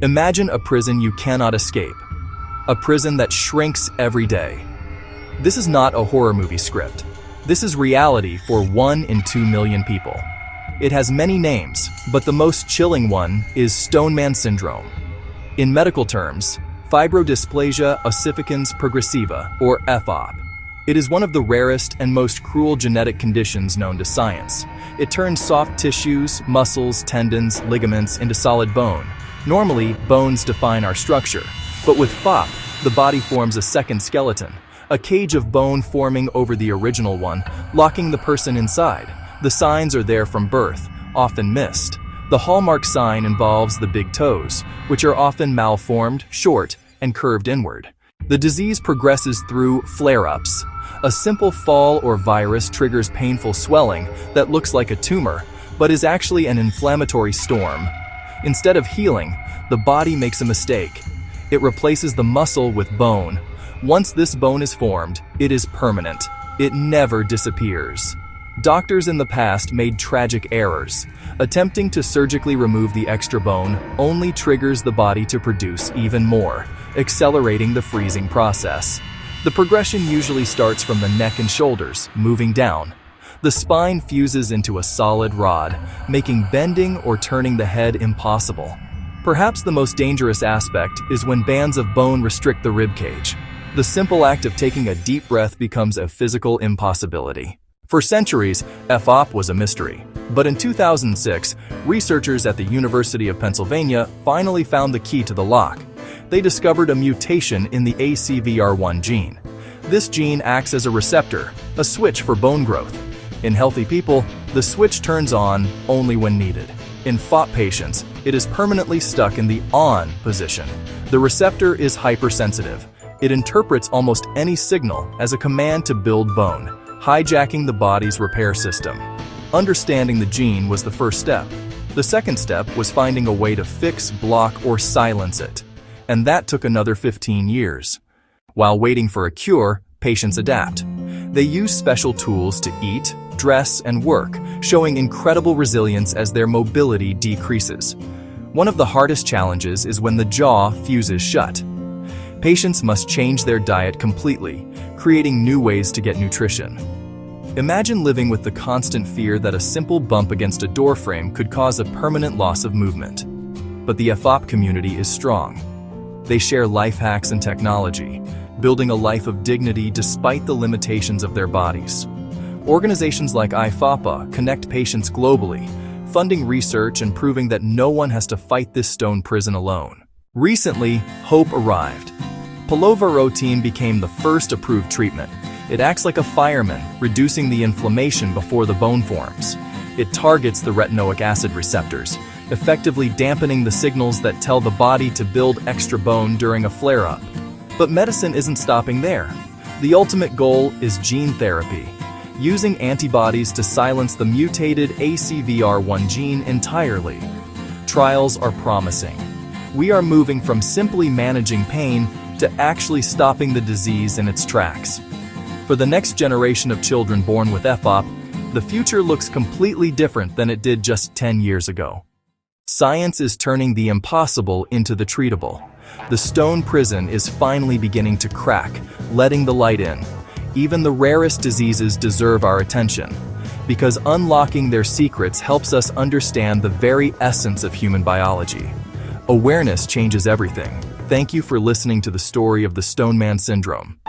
Imagine a prison you cannot escape. A prison that shrinks every day. This is not a horror movie script. This is reality for 1 in 2 million people. It has many names, but the most chilling one is Stoneman syndrome. In medical terms, fibrodysplasia ossificans progressiva, or FOP. It is one of the rarest and most cruel genetic conditions known to science. It turns soft tissues, muscles, tendons, ligaments into solid bone. Normally, bones define our structure, but with FOP, the body forms a second skeleton, a cage of bone forming over the original one, locking the person inside. The signs are there from birth, often missed. The hallmark sign involves the big toes, which are often malformed, short, and curved inward. The disease progresses through flare-ups. A simple fall or virus triggers painful swelling that looks like a tumor, but is actually an inflammatory storm. Instead of healing, the body makes a mistake. It replaces the muscle with bone. Once this bone is formed, it is permanent. It never disappears. Doctors in the past made tragic errors. Attempting to surgically remove the extra bone only triggers the body to produce even more, accelerating the freezing process. The progression usually starts from the neck and shoulders, moving down. The spine fuses into a solid rod, making bending or turning the head impossible. Perhaps the most dangerous aspect is when bands of bone restrict the ribcage. The simple act of taking a deep breath becomes a physical impossibility. For centuries, FOP was a mystery. But in 2006, researchers at the University of Pennsylvania finally found the key to the lock. They discovered a mutation in the ACVR1 gene. This gene acts as a receptor, a switch for bone growth. In healthy people, the switch turns on only when needed. In FOP patients, it is permanently stuck in the on position. The receptor is hypersensitive. It interprets almost any signal as a command to build bone, hijacking the body's repair system. Understanding the gene was the first step. The second step was finding a way to fix, block, or silence it. And that took another 15 years. While waiting for a cure, patients adapt. They use special tools to eat, dress, and work, showing incredible resilience as their mobility decreases. One of the hardest challenges is when the jaw fuses shut. Patients must change their diet completely, creating new ways to get nutrition. Imagine living with the constant fear that a simple bump against a doorframe could cause a permanent loss of movement. But the FOP community is strong. They share life hacks and technology, building a life of dignity despite the limitations of their bodies. Organizations like IFOPA connect patients globally, funding research and proving that no one has to fight this stone prison alone. Recently, hope arrived. Palovarotene became the first approved treatment. It acts like a fireman, reducing the inflammation before the bone forms. It targets the retinoic acid receptors, effectively dampening the signals that tell the body to build extra bone during a flare-up. But medicine isn't stopping there. The ultimate goal is gene therapy, using antibodies to silence the mutated ACVR1 gene entirely. Trials are promising. We are moving from simply managing pain to actually stopping the disease in its tracks. For the next generation of children born with FOP, the future looks completely different than it did just 10 years ago. Science is turning the impossible into the treatable. The stone prison is finally beginning to crack, letting the light in. Even the rarest diseases deserve our attention, because unlocking their secrets helps us understand the very essence of human biology. Awareness changes everything. Thank you for listening to the story of the Stoneman syndrome.